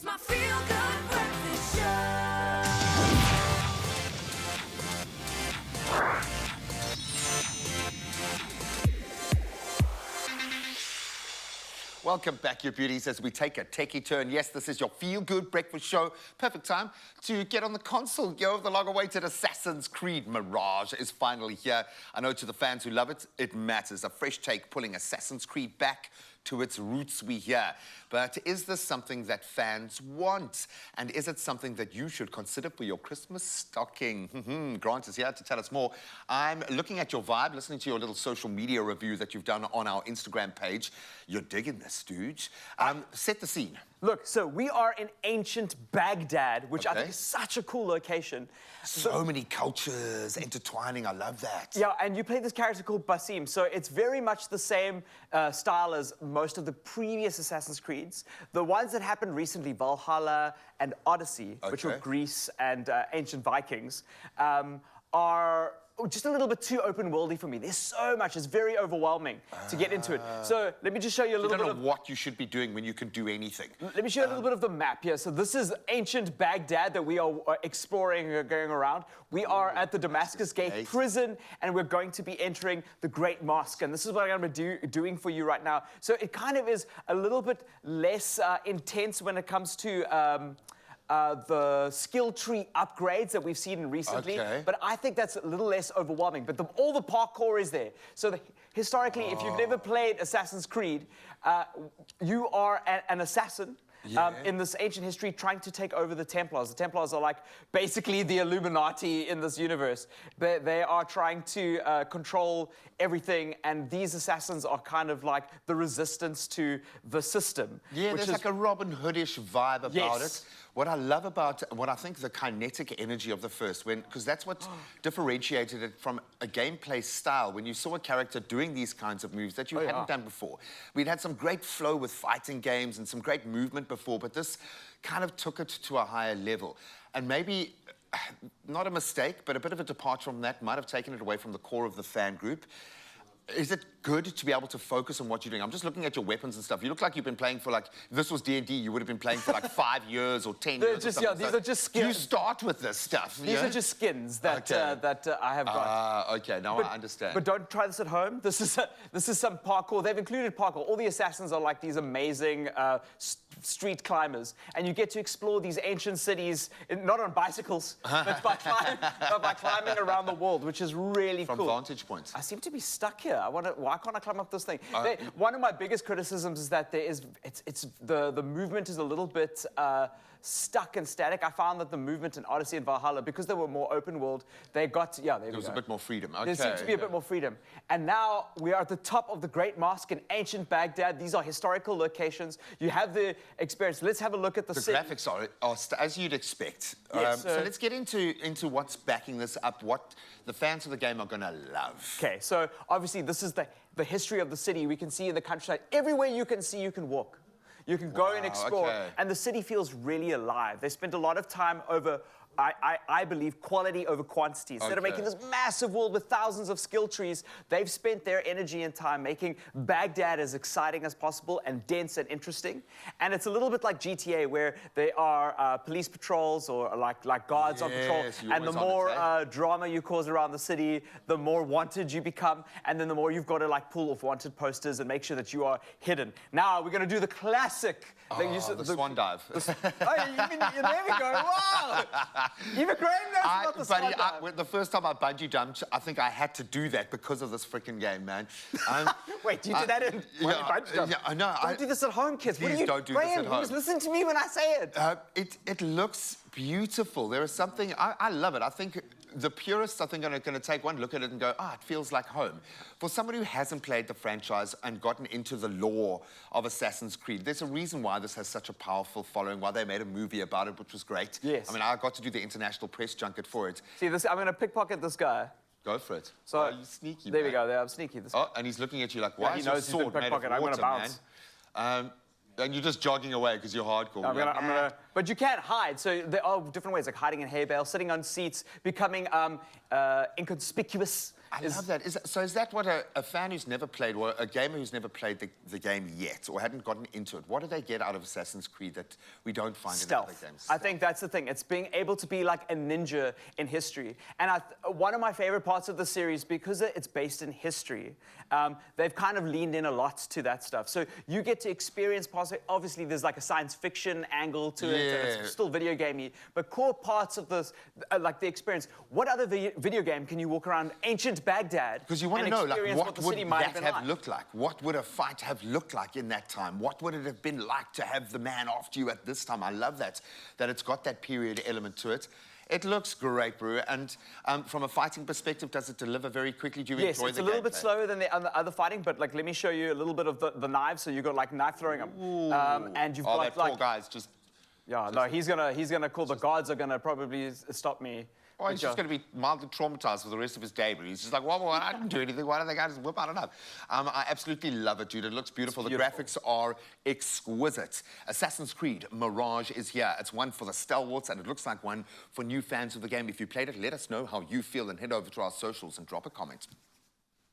my feel-good breakfast show. Welcome back, you beauties, as we take a techie turn. Yes, this is your feel-good breakfast show. Perfect time to get on the console. Yo, the long-awaited Assassin's Creed Mirage is finally here. I know to the fans who love it, it matters. A fresh take pulling Assassin's Creed back to its roots, we hear. But is this something that fans want? And is it something that you should consider for your Christmas stocking? Grant is here to tell us more. I'm looking at your vibe, listening to your little social media review that you've done on our Instagram page. You're digging this, dude. Set the scene. Look, so we are in ancient Baghdad, which I think is such a cool location. So many cultures intertwining, I love that. Yeah, and you play this character called Basim, so it's very much the same style as most of the previous Assassin's Creeds. The ones that happened recently, Valhalla and Odyssey, which were Greece and ancient Vikings, are just a little bit too open-worldy for me. There's so much, it's very overwhelming to get into it. So let me just show you a little bit of... You don't know what you should be doing when you can do anything. Let me show you a little bit of the map here. So this is ancient Baghdad that we are exploring, going around. We are at the Damascus Gate prison, and we're going to be entering the Great Mosque. And this is what I'm going to be doing for you right now. So it kind of is a little bit less intense when it comes to... the skill tree upgrades that we've seen recently, but I think that's a little less overwhelming. But all the parkour is there. So historically, if you've never played Assassin's Creed, you are an assassin in this ancient history trying to take over the Templars. The Templars are like basically the Illuminati in this universe. They are trying to control everything, and these assassins are kind of like the resistance to the system. Yeah, there's like a Robin Hoodish vibe about it. What I love about, what I think the kinetic energy of the first, because that's what differentiated it from a gameplay style, when you saw a character doing these kinds of moves that you hadn't done before. We'd had some great flow with fighting games and some great movement before, but this kind of took it to a higher level. And maybe, not a mistake, but a bit of a departure from that might have taken it away from the core of the fan group. Is it good to be able to focus on what you're doing? I'm just looking at your weapons and stuff. You look like you've been playing for like, this was D&D, you would have been playing for like 5 years or 10 years or something. These are just skins. You start with this stuff. These are just skins that, that I have got. Okay, now I understand. But don't try this at home. This is some parkour. They've included parkour. All the assassins are like these amazing street climbers. And you get to explore these ancient cities, not on bicycles, but by climbing around the world, which is really cool. From vantage points. I seem to be stuck here. Why can't I climb up this thing? One of my biggest criticisms is that the movement is a little bit stuck and static. I found that the movement in Odyssey and Valhalla, because they were more open world, they got, there was a bit more freedom. There seemed to be a bit more freedom. And now we are at the top of the Great Mosque in ancient Baghdad. These are historical locations. You have the experience. Let's have a look at the city. The graphics are as you'd expect. So let's get into what's backing this up, what the fans of the game are going to love. Okay, so obviously this is the history of the city. We can see in the countryside, everywhere you can see, you can walk. You can go and explore, and the city feels really alive. They spent a lot of time over, I believe, quality over quantity. Instead of making this massive world with thousands of skill trees, they've spent their energy and time making Baghdad as exciting as possible and dense and interesting. And it's a little bit like GTA, where there are police patrols or like guards on patrol. And the more drama you cause around the city, the more wanted you become. And then the more you've got to like pull off wanted posters and make sure that you are hidden. Now we're going to do the classic. The swan dive. There we go. Wow. Even Graham knows about the swan dive. The first time I bungee jumped, I think I had to do that because of this freaking game, man. Wait, you did that in bungee jump? Yeah, no. Don't do this at home, kids. Please don't do this at home. Just listen to me when I say it. It looks beautiful. There is something, I love it. I think the purists, I think, are going to take one look at it and go, it feels like home. For someone who hasn't played the franchise and gotten into the lore of Assassin's Creed, there's a reason why this has such a powerful following, why they made a movie about it, which was great. Yes. I mean, I got to do the international press junket for it. See, I'm going to pickpocket this guy. Go for it. So, you sneaky, there we go. I'm sneaky. And he's looking at you like, why is your sword made of water, I'm gonna bounce. Man? And you're just jogging away because you're hardcore. But you can't hide. So there are different ways, like hiding in hay bales, sitting on seats, becoming inconspicuous. I love that. So is that what a fan who's never played, or a gamer who's never played the game yet, or hadn't gotten into it, what do they get out of Assassin's Creed that we don't find in other games? I think that's the thing. It's being able to be like a ninja in history. And one of my favorite parts of the series, because it's based in history, they've kind of leaned in a lot to that stuff. So you get to experience parts of it. Obviously, there's like a science fiction angle to it, and it's still video gamey. But core parts of this, like the experience. What other video game can you walk around ancient Baghdad? Because you want to know, like, what would that have looked like? What would a fight have looked like in that time? What would it have been like to have the man after you at this time? I love that it's got that period element to it. It looks great, Brew. And from a fighting perspective, does it deliver very quickly? Do you enjoy the gameplay? Yes, it's a little bit slower than the other fighting, but like, let me show you a little bit of the knives. So you've got like knife throwing them, and you've got that like poor guy's just. Yeah, no, he's gonna call. The guards are gonna probably stop me. Oh, he's just going to be mildly traumatized for the rest of his day, but he's just like, well, I didn't do anything. Why did the guy just whip out a knife? I absolutely love it, dude. It looks beautiful. The graphics are exquisite. Assassin's Creed Mirage is here. It's one for the stalwarts, and it looks like one for new fans of the game. If you played it, let us know how you feel, and head over to our socials and drop a comment.